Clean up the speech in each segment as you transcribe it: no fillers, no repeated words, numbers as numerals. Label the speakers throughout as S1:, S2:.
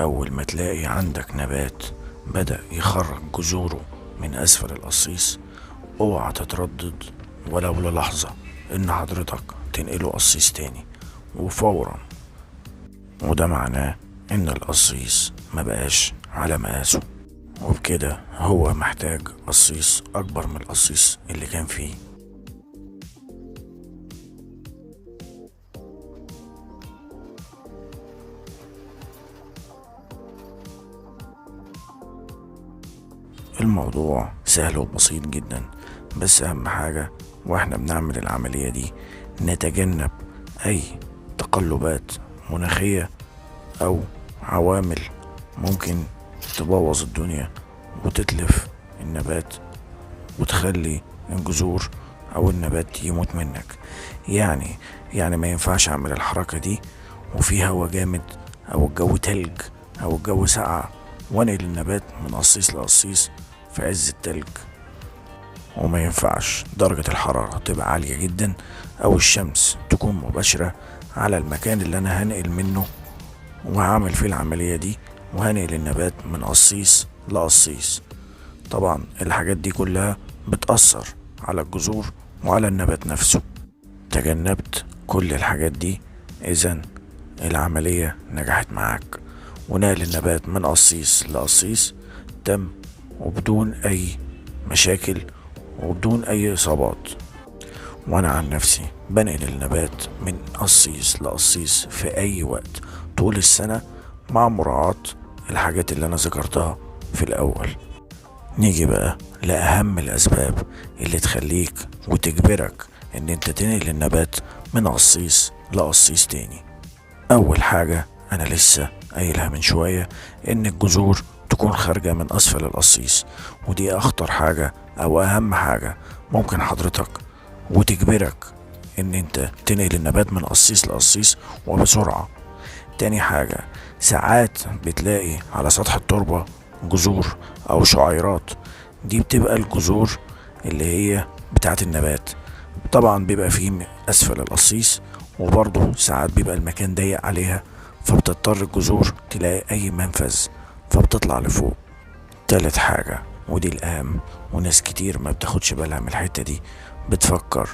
S1: أول ما تلاقي عندك نبات بدأ يخرج جذوره من أسفل القصيص، اوعى تتردد ولو للحظة إن حضرتك تنقله قصيص تاني وفورا. وده معناه إن القصيص مبقاش على مقاسه، وبكده هو محتاج قصيص أكبر من القصيص اللي كان فيه. الموضوع سهل وبسيط جدا، بس أهم حاجة واحنا بنعمل العملية دي نتجنب أي تقلبات مناخية أو عوامل ممكن تبوظ الدنيا وتتلف النبات وتخلي الجذور أو النبات يموت منك. يعني ما ينفعش أعمل الحركة دي وفي هوا جامد أو الجو تلج أو الجو ساقع وانقل النبات من قصيص لقصيص في عز التلج. وما ينفعش درجة الحرارة تبقى عالية جدا أو الشمس تكون مباشرة على المكان اللي أنا هنقل منه وهعمل فيه العملية دي، وهنقل النبات من قصيص لقصيص. طبعا الحاجات دي كلها بتأثر على الجذور وعلى النبات نفسه. تجنبت كل الحاجات دي، إذن العملية نجحت معاك ونقل النبات من قصيص لقصيص تم وبدون أي مشاكل وبدون أي إصابات. وأنا عن نفسي بنقل النبات من قصيص لقصيص في أي وقت طول السنة مع مراعاة الحاجات اللي أنا ذكرتها في الأول. نيجي بقى لأهم الأسباب اللي تخليك وتجبرك إن أنت تنقل النبات من قصيص لقصيص تاني. أول حاجة أنا لسه قايلها من شوية، إن الجذور تكون خارجة من أسفل القصيص، ودي أخطر حاجة أو أهم حاجة ممكن حضرتك وتجبرك إن أنت تنقل النبات من قصيص لقصيص وبسرعة. تاني حاجة، ساعات بتلاقي على سطح التربة جذور أو شعيرات، دي بتبقى الجذور اللي هي بتاعت النبات. طبعا بيبقى فيه أسفل القصيص وبرضه ساعات بيبقى المكان ضيق عليها، فبتضطر الجذور تلاقي أي منفذ فبتطلع لفوق. تالت حاجة ودي الأهم وناس كتير ما بتاخدش بالها من الحتة دي، بتفكر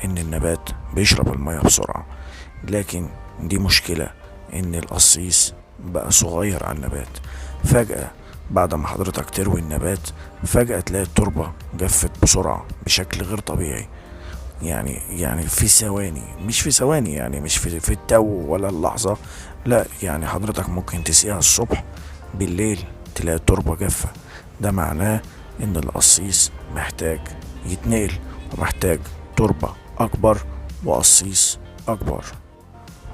S1: إن النبات بيشرب المياه بسرعة، لكن دي مشكلة إن القصيص بقى صغير على النبات. فجأة بعد ما حضرتك تروي النبات فجأة تلاقي التربة جفت بسرعة بشكل غير طبيعي، يعني في ثواني، مش في ثواني، يعني مش في التو ولا اللحظة، لا، يعني حضرتك ممكن تسقيها الصبح بالليل تلاقي التربة جافة. ده معناه ان القصيص محتاج يتنقل ومحتاج تربة اكبر وقصيص اكبر.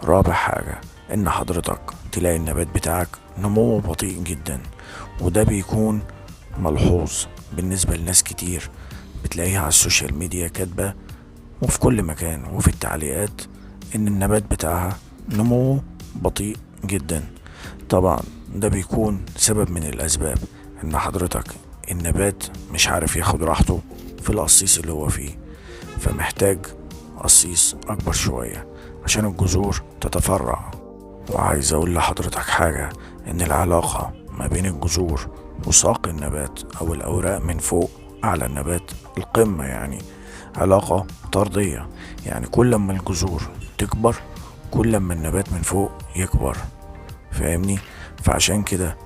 S1: رابع حاجة ان حضرتك تلاقي النبات بتاعك نموه بطيء جدا، وده بيكون ملحوظ بالنسبة لناس كتير بتلاقيها على السوشيال ميديا كاتبة وفي كل مكان وفي التعليقات ان النبات بتاعها نموه بطيء جدا. طبعا ده بيكون سبب من الاسباب ان حضرتك النبات مش عارف ياخد راحته في القصيص اللي هو فيه، فمحتاج قصيص اكبر شوية عشان الجذور تتفرع. وعايز اقول لحضرتك حاجة، ان العلاقة ما بين الجذور وساق النبات او الاوراق من فوق اعلى النبات القمة، يعني علاقة طردية، يعني كل ما الجذور تكبر كل ما النبات من فوق يكبر، فاهمني؟ فعشان كده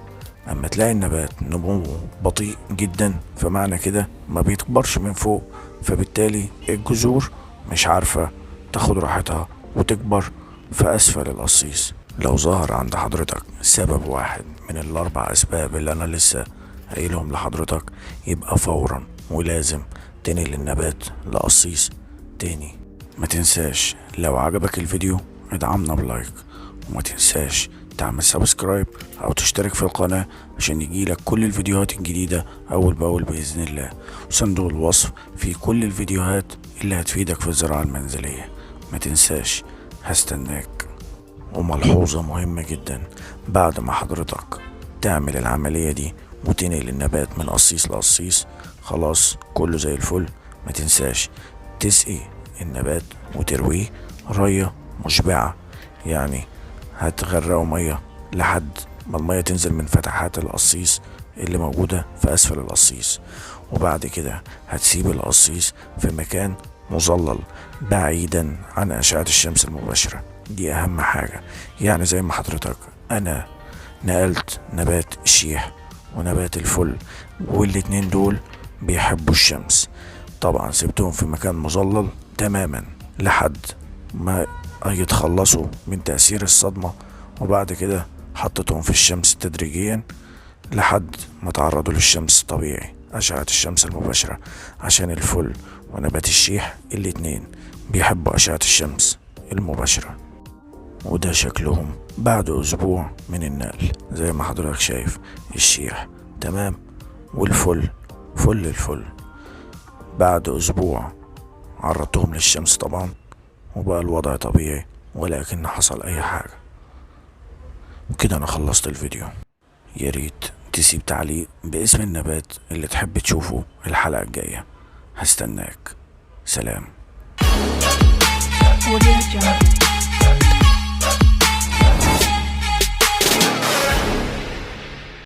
S1: اما تلاقي النبات نموه بطيء جدا فمعنى كده ما بيتكبرش من فوق، فبالتالي الجذور مش عارفة تاخد راحتها وتكبر في اسفل القصيص. لو ظهر عند حضرتك سبب واحد من الاربع اسباب اللي انا لسه قايلهم لحضرتك، يبقى فورا ولازم تنقل النبات لقصيص تاني. ما تنساش لو عجبك الفيديو ادعمنا بلايك، وما تنساش تعمل سبسكرايب او تشترك في القناة عشان يجيلك كل الفيديوهات الجديدة اول باول باذن الله. وصندوق الوصف في كل الفيديوهات اللي هتفيدك في الزراعة المنزلية. ما تنساش، هستناك. وملحوظة مهمة جدا، بعد ما حضرتك تعمل العملية دي وتنقل النبات من قصيص لقصيص خلاص كله زي الفل، ما تنساش تسقي النبات وترويه رية مشبعة، يعني هتغرقه مية لحد ما المية تنزل من فتحات القصيص اللي موجودة في أسفل القصيص. وبعد كده هتسيب القصيص في مكان مظلل بعيدا عن أشعة الشمس المباشرة، دي أهم حاجة. يعني زي ما حضرتك أنا نقلت نبات الشيح ونبات الفل، والاتنين دول بيحبوا الشمس، طبعا سبتهم في مكان مظلل تماما لحد ما يتخلصوا من تأثير الصدمة، وبعد كده حطيتهم في الشمس تدريجيا لحد ما تعرضوا للشمس طبيعي، أشعة الشمس المباشرة، عشان الفل ونبات الشيح الاتنين بيحبوا أشعة الشمس المباشرة. وده شكلهم بعد أسبوع من النقل. زي ما حضرتك شايف الشيح تمام، والفل فل الفل بعد أسبوع عرضتهم للشمس طبعا، وبقى الوضع طبيعي ولكن حصل أي حاجة. وكده أنا خلصت الفيديو. ياريت تسيب تعليق باسم النبات اللي تحب تشوفه الحلقة الجاية، هستناك. سلام.